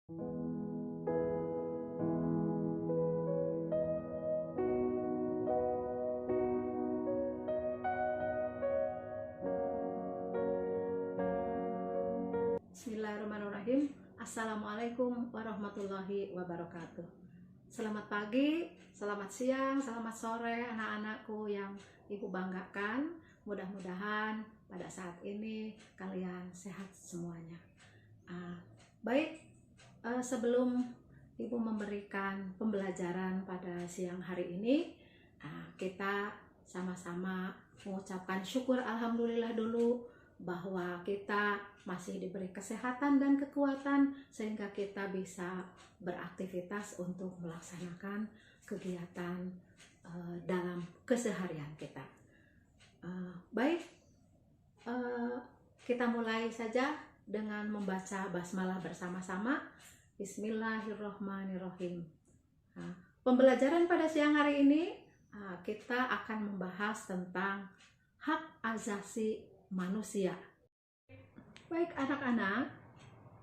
Bismillahirrahmanirrahim. Assalamualaikum warahmatullahi wabarakatuh. Selamat pagi, selamat siang, selamat sore anak-anakku yang ibu banggakan. Mudah-mudahan pada saat ini kalian sehat semuanya. Sebelum ibu memberikan pembelajaran pada siang hari ini, kita sama-sama mengucapkan syukur alhamdulillah dulu bahwa kita masih diberi kesehatan dan kekuatan sehingga kita bisa beraktivitas untuk melaksanakan kegiatan dalam keseharian kita. Kita mulai saja dengan membaca basmalah bersama-sama. Bismillahirrohmanirrohim. Pembelajaran pada siang hari ini kita akan membahas tentang hak asasi manusia. Baik anak-anak,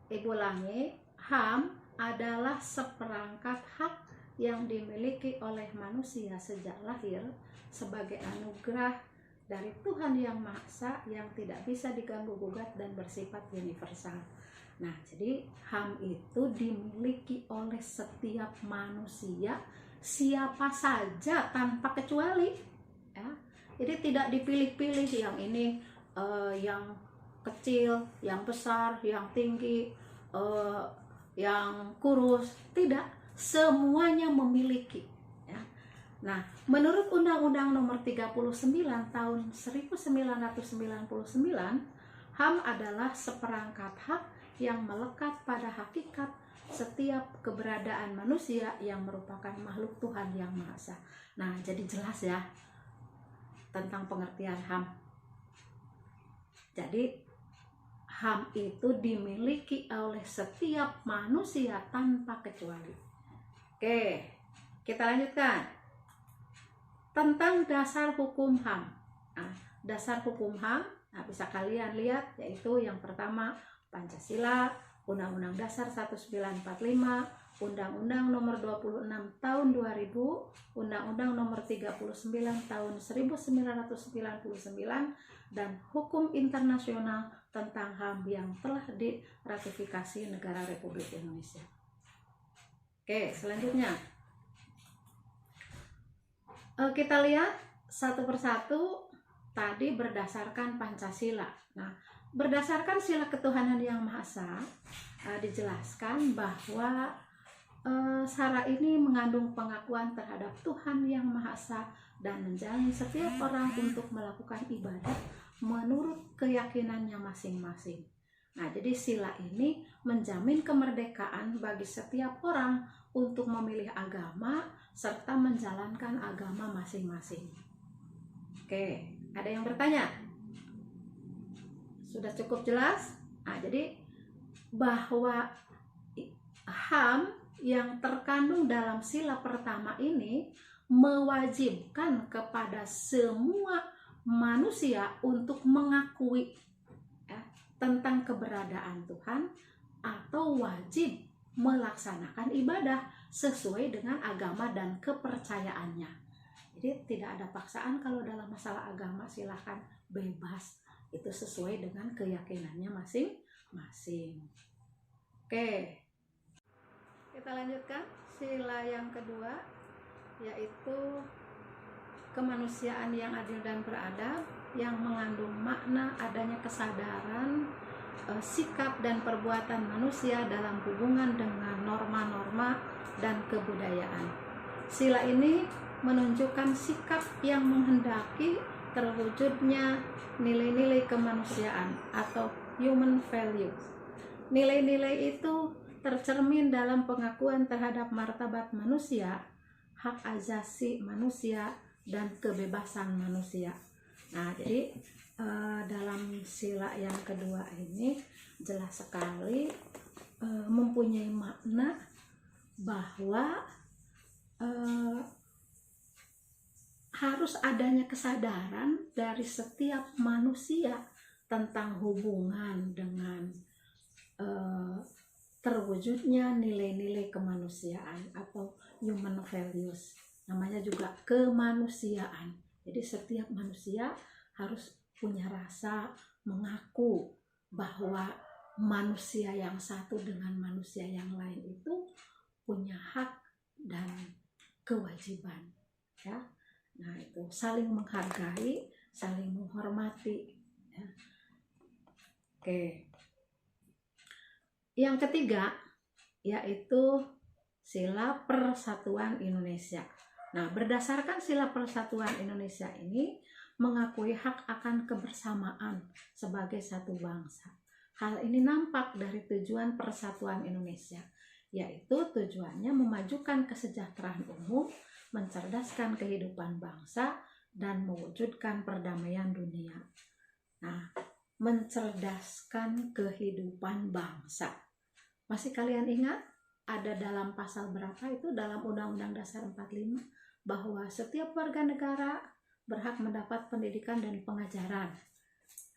ibu ulangi, HAM adalah seperangkat hak yang dimiliki oleh manusia sejak lahir sebagai anugerah dari Tuhan Yang Maha Esa yang tidak bisa diganggu-gugat dan bersifat universal. Nah, jadi HAM itu dimiliki oleh setiap manusia, siapa saja tanpa kecuali, ya. Jadi tidak dipilih-pilih yang ini yang kecil, yang besar, yang tinggi, yang kurus, tidak, semuanya memiliki, ya. Nah, menurut Undang-Undang Nomor 39 Tahun 1999, HAM adalah seperangkat hak yang melekat pada hakikat setiap keberadaan manusia yang merupakan makhluk Tuhan Yang Maha Esa. Nah, jadi jelas ya tentang pengertian HAM. Jadi HAM itu dimiliki oleh setiap manusia tanpa kecuali. Oke, kita lanjutkan. Tentang dasar hukum HAM. Dasar hukum HAM bisa kalian lihat, yaitu yang pertama Pancasila, Undang-Undang Dasar 1945, Undang-Undang Nomor 26 Tahun 2000, Undang-Undang Nomor 39 Tahun 1999, dan hukum internasional tentang HAM yang telah diratifikasi negara Republik Indonesia. Oke, selanjutnya kita lihat satu persatu. Tadi berdasarkan Pancasila. Nah, berdasarkan sila ketuhanan Yang Maha Esa, dijelaskan bahwa syarat ini mengandung pengakuan terhadap Tuhan Yang Maha Esa dan menjamin setiap orang untuk melakukan ibadah menurut keyakinannya masing-masing. Nah, jadi sila ini menjamin kemerdekaan bagi setiap orang untuk memilih agama serta menjalankan agama masing-masing. Oke, ada yang bertanya? Sudah cukup jelas? Jadi bahwa HAM yang terkandung dalam sila pertama ini mewajibkan kepada semua manusia untuk mengakui tentang keberadaan Tuhan atau wajib melaksanakan ibadah sesuai dengan agama dan kepercayaannya. Jadi tidak ada paksaan kalau dalam masalah agama, silahkan bebas, itu sesuai dengan keyakinannya masing-masing. Oke, kita lanjutkan sila yang kedua, yaitu kemanusiaan yang adil dan beradab, yang mengandung makna adanya kesadaran, sikap dan perbuatan manusia dalam hubungan dengan norma-norma dan kebudayaan. Sila ini menunjukkan sikap yang menghendaki terwujudnya nilai-nilai kemanusiaan atau human values. Nilai-nilai itu tercermin dalam pengakuan terhadap martabat manusia, hak asasi manusia, dan kebebasan manusia. Nah, jadi dalam sila yang kedua ini jelas sekali mempunyai makna bahwa harus adanya kesadaran dari setiap manusia tentang hubungan dengan terwujudnya terwujudnya nilai-nilai kemanusiaan atau human values. Namanya juga kemanusiaan. Jadi setiap manusia harus punya rasa mengaku bahwa manusia yang satu dengan manusia yang lain itu punya hak dan kewajiban, ya. Nah, itu saling menghargai, saling menghormati, ya. Oke. Yang ketiga yaitu Sila Persatuan Indonesia. Nah, berdasarkan Sila Persatuan Indonesia ini mengakui hak akan kebersamaan sebagai satu bangsa. Hal ini nampak dari tujuan Persatuan Indonesia, yaitu tujuannya memajukan kesejahteraan umum, mencerdaskan kehidupan bangsa, dan mewujudkan perdamaian dunia. Nah, mencerdaskan kehidupan bangsa. Masih kalian ingat ada dalam pasal berapa itu dalam Undang-Undang Dasar 45 bahwa setiap warga negara berhak mendapat pendidikan dan pengajaran.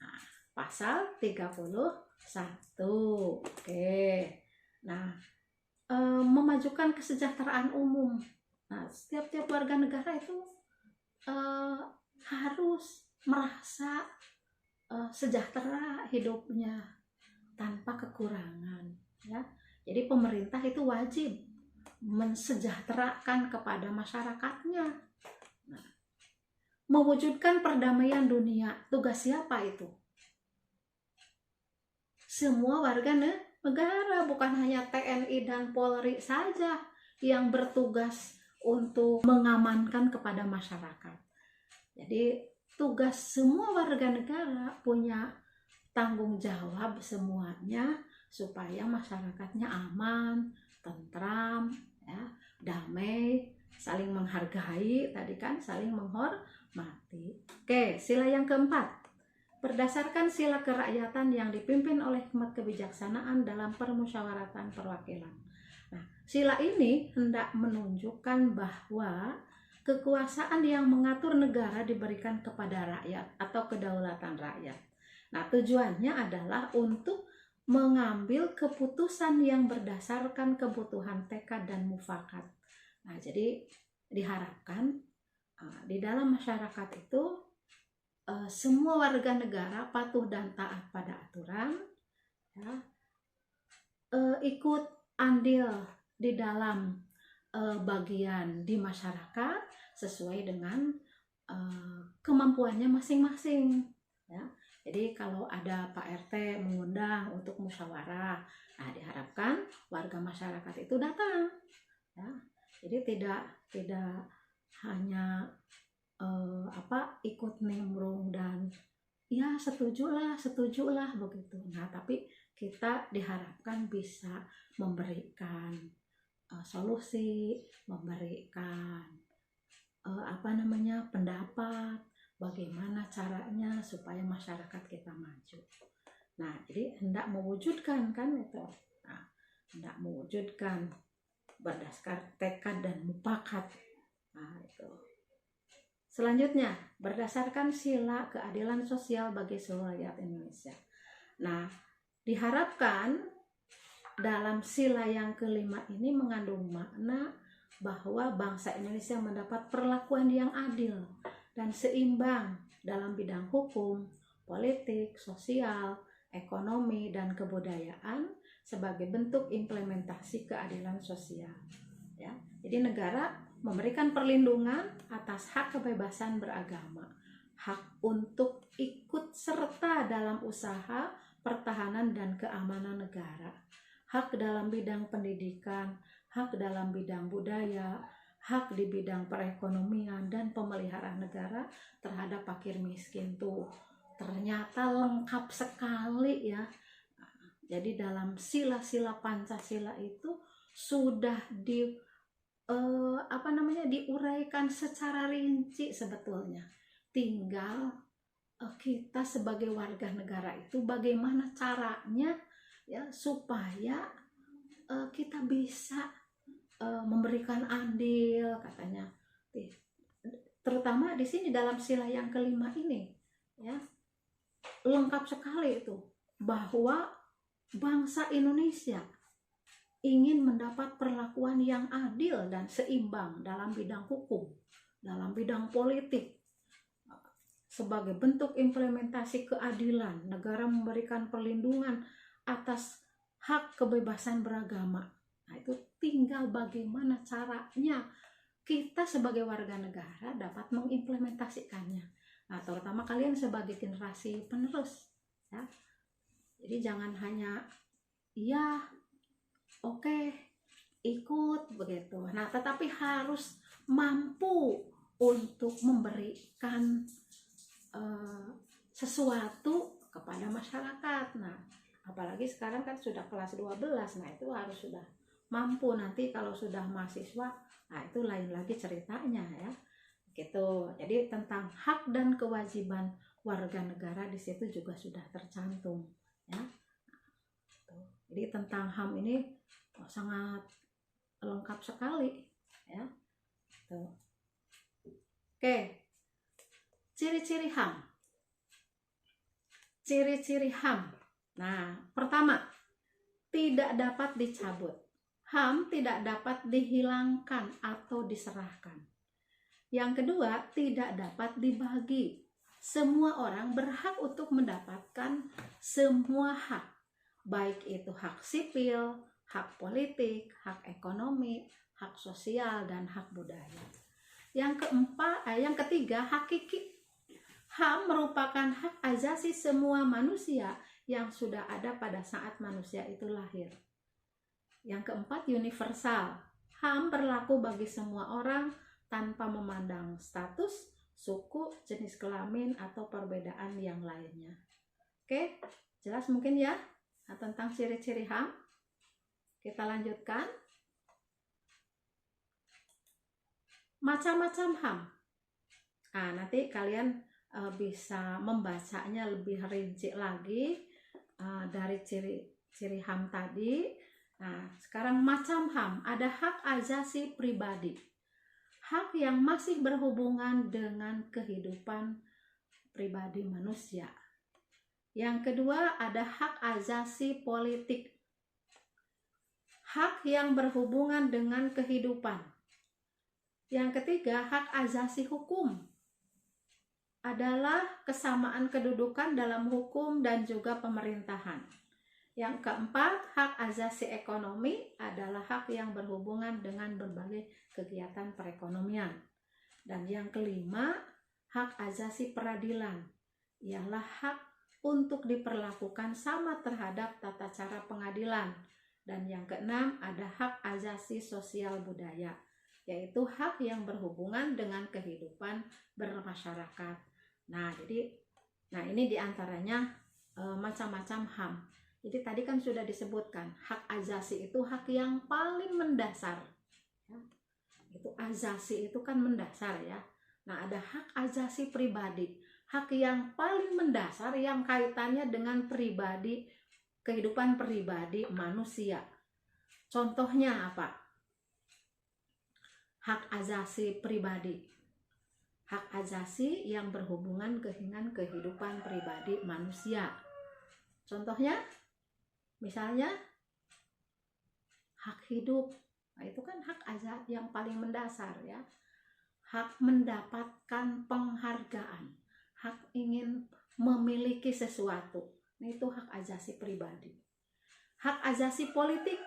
Nah, pasal 31. Oke. Nah, memajukan kesejahteraan umum. Nah, setiap warga negara itu harus merasa sejahtera hidupnya tanpa kekurangan, ya. Jadi pemerintah itu wajib mensejahterakan kepada masyarakatnya. Nah, mewujudkan perdamaian dunia, tugas siapa itu? Semua warga negara, bukan hanya TNI dan Polri saja yang bertugas untuk mengamankan kepada masyarakat. Jadi tugas semua warga negara punya tanggung jawab semuanya supaya masyarakatnya aman, tentram, ya, damai, saling menghargai, tadi kan saling menghormati. Oke, sila yang keempat. Berdasarkan sila kerakyatan yang dipimpin oleh hikmat kebijaksanaan dalam permusyawaratan perwakilan. Nah, sila ini hendak menunjukkan bahwa kekuasaan yang mengatur negara diberikan kepada rakyat atau kedaulatan rakyat. Nah, tujuannya adalah untuk mengambil keputusan yang berdasarkan kebutuhan tekad dan mufakat. Nah, jadi diharapkan di dalam masyarakat itu semua warga negara patuh dan taat pada aturan, ya, ikut andil di dalam bagian di masyarakat sesuai dengan kemampuannya masing-masing, ya. Jadi kalau ada Pak RT mengundang untuk musyawarah, nah diharapkan warga masyarakat itu datang, ya. Jadi tidak hanya ikut nimbrung dan ya setujulah begitu. Nah, tapi kita diharapkan bisa memberikan solusi, memberikan pendapat bagaimana caranya supaya masyarakat kita maju. Nah, jadi hendak mewujudkan kan itu. Nah, hendak mewujudkan berdasarkan tekad dan mufakat. Nah, itu. Selanjutnya, berdasarkan sila keadilan sosial bagi seluruh rakyat Indonesia. Nah, diharapkan dalam sila yang kelima ini mengandung makna bahwa bangsa Indonesia mendapat perlakuan yang adil dan seimbang dalam bidang hukum, politik, sosial, ekonomi, dan kebudayaan sebagai bentuk implementasi keadilan sosial. Ya, jadi negara memberikan perlindungan atas hak kebebasan beragama, hak untuk ikut serta dalam usaha pertahanan dan keamanan negara, hak dalam bidang pendidikan, hak dalam bidang budaya, hak di bidang perekonomian dan pemeliharaan negara terhadap fakir miskin. Tuh, ternyata lengkap sekali ya. Jadi dalam sila-sila Pancasila itu sudah diuraikan secara rinci sebetulnya. Tinggal kita sebagai warga negara itu bagaimana caranya ya supaya kita bisa memberikan andil, katanya. Terutama di sini dalam sila yang kelima ini ya lengkap sekali itu bahwa bangsa Indonesia ingin mendapat perlakuan yang adil dan seimbang dalam bidang hukum, dalam bidang politik. Sebagai bentuk implementasi keadilan, negara memberikan perlindungan atas hak kebebasan beragama. Nah, itu tinggal bagaimana caranya kita sebagai warga negara dapat mengimplementasikannya. Nah, terutama kalian sebagai generasi penerus, ya. Jadi jangan hanya iya, oke, ikut begitu. Nah, tetapi harus mampu untuk memberikan sesuatu kepada masyarakat. Nah, apalagi sekarang kan sudah kelas 12. Nah, itu harus sudah mampu. Nanti kalau sudah mahasiswa, nah itu lain lagi ceritanya ya. Gitu. Jadi tentang hak dan kewajiban warga negara di situ juga sudah tercantum ya. Jadi tentang HAM ini sangat lengkap sekali ya. Tuh. Oke. Ciri-ciri HAM. Ciri-ciri HAM. Nah, pertama, tidak dapat dicabut. HAM tidak dapat dihilangkan atau diserahkan. Yang kedua, tidak dapat dibagi. Semua orang berhak untuk mendapatkan semua hak, baik itu hak sipil, hak politik, hak ekonomi, hak sosial, dan hak budaya. Yang ketiga, hakiki. HAM merupakan hak asasi semua manusia yang sudah ada pada saat manusia itu lahir. Yang keempat, universal. HAM berlaku bagi semua orang tanpa memandang status, suku, jenis kelamin, atau perbedaan yang lainnya. Oke, jelas mungkin ya tentang ciri-ciri HAM. Kita lanjutkan. Macam-macam HAM. Nah, nanti kalian bisa membacanya lebih rinci lagi dari ciri-ciri HAM tadi. Nah, sekarang macam HAM. Ada hak asasi pribadi. Hak yang masih berhubungan dengan kehidupan pribadi manusia. Yang kedua, ada hak asasi politik. Hak yang berhubungan dengan kehidupan. Yang ketiga, hak asasi hukum. Adalah kesamaan kedudukan dalam hukum dan juga pemerintahan. Yang keempat, hak asasi ekonomi adalah hak yang berhubungan dengan berbagai kegiatan perekonomian. Dan yang kelima, hak asasi peradilan ialah hak untuk diperlakukan sama terhadap tata cara pengadilan. Dan yang keenam, ada hak asasi sosial budaya, yaitu hak yang berhubungan dengan kehidupan bermasyarakat. Nah, ini diantaranya macam-macam HAM. Jadi tadi kan sudah disebutkan, hak asasi itu hak yang paling mendasar. Ya. Itu asasi itu kan mendasar ya. Nah, ada hak asasi pribadi, hak yang paling mendasar yang kaitannya dengan pribadi, kehidupan pribadi manusia. Contohnya apa? Hak asasi pribadi. Hak asasi yang berhubungan dengan kehidupan pribadi manusia. Contohnya, misalnya hak hidup. Nah, itu kan hak asasi yang paling mendasar ya. Hak mendapatkan penghargaan, hak ingin memiliki sesuatu. Nah, itu hak asasi pribadi. Hak asasi politik,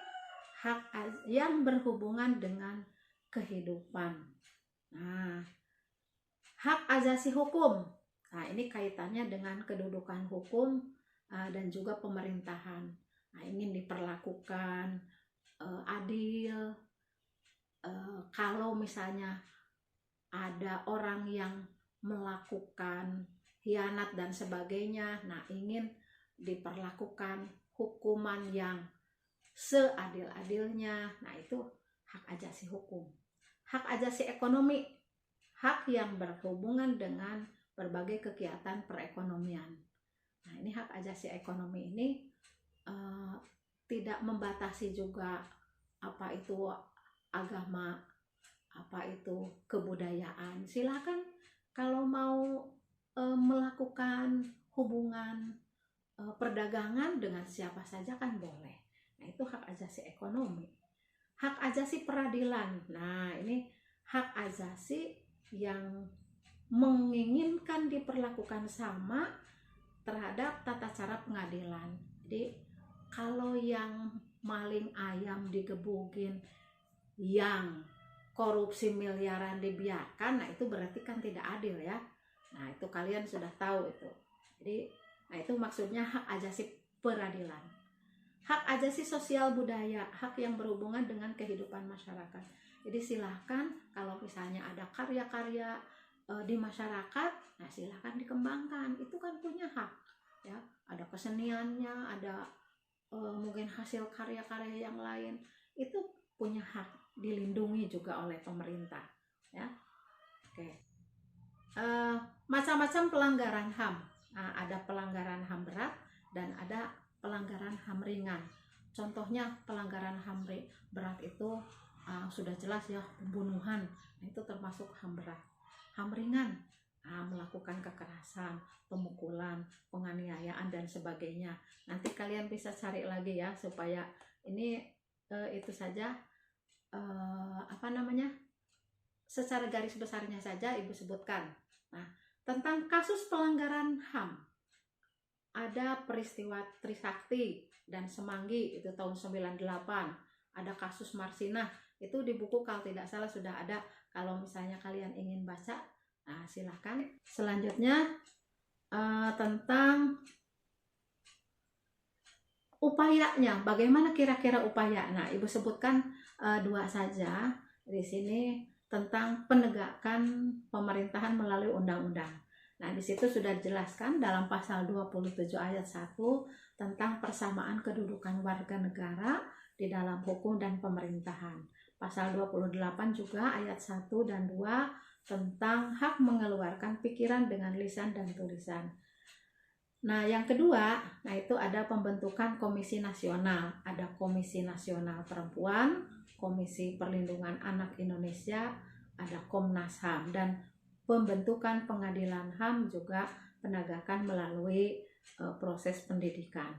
hak yang berhubungan dengan kehidupan. Nah, hak asasi hukum. Nah, ini kaitannya dengan kedudukan hukum dan juga pemerintahan. Nah, ingin diperlakukan adil. Kalau misalnya ada orang yang melakukan khianat dan sebagainya, nah ingin diperlakukan hukuman yang seadil-adilnya. Nah, itu hak asasi hukum. Hak asasi ekonomi, hak yang berhubungan dengan berbagai kegiatan perekonomian. Nah, ini hak asasi ekonomi ini tidak membatasi juga apa itu agama, apa itu kebudayaan. Silakan kalau mau melakukan hubungan perdagangan dengan siapa saja kan boleh. Nah, itu hak asasi ekonomi. Hak asasi peradilan. Nah, ini hak asasi yang menginginkan diperlakukan sama terhadap tata cara pengadilan. Jadi kalau yang maling ayam digebukin, yang korupsi miliaran dibiarkan, nah itu berarti kan tidak adil ya. Nah, itu kalian sudah tahu itu. Jadi, nah itu maksudnya hak asasi peradilan. Hak asasi sosial budaya, hak yang berhubungan dengan kehidupan masyarakat. Jadi silahkan kalau misalnya ada karya-karya di masyarakat, nah silahkan dikembangkan. Itu kan punya hak ya. Ada keseniannya, ada mungkin hasil karya-karya yang lain, itu punya hak, dilindungi juga oleh pemerintah ya. Oke. Macam-macam pelanggaran HAM. Nah, ada pelanggaran HAM berat dan ada pelanggaran HAM ringan. Contohnya pelanggaran HAM berat itu sudah jelas ya, pembunuhan. Nah, itu termasuk HAM berat. HAM ringan, melakukan kekerasan, pemukulan, penganiayaan dan sebagainya. Nanti kalian bisa cari lagi ya, supaya ini itu saja secara garis besarnya saja Ibu sebutkan. Nah, tentang kasus pelanggaran HAM, ada peristiwa Trisakti dan Semanggi itu tahun 98. Ada kasus Marsinah, itu di buku kalau tidak salah sudah ada. Kalau misalnya kalian ingin baca, nah silahkan. Selanjutnya tentang upayanya, bagaimana kira-kira upaya. Nah, Ibu sebutkan 2 saja di sini tentang penegakan pemerintahan melalui undang-undang. Nah, di situ sudah dijelaskan dalam pasal 27 ayat 1 tentang persamaan kedudukan warga negara di dalam hukum dan pemerintahan. Pasal 28 juga ayat 1 dan 2 tentang hak mengeluarkan pikiran dengan lisan dan tulisan. Nah, yang kedua, nah itu ada pembentukan komisi nasional. Ada Komisi Nasional Perempuan, Komisi Perlindungan Anak Indonesia, ada Komnas HAM, dan pembentukan pengadilan HAM juga penegakan melalui proses pendidikan.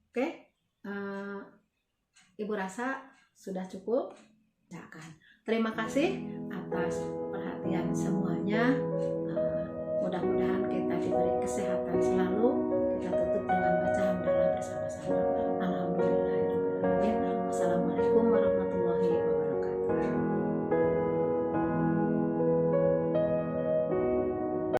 Oke, Ibu rasa sudah cukup? Ya kan? Terima kasih atas perhatian semuanya. Mudah-mudahan kita diberi kesehatan selalu. Kita tutup dengan baca hamdalah bersama-sama. Alhamdulillahirrahmanirrahim. Wassalamualaikum warahmatullahi wabarakatuh.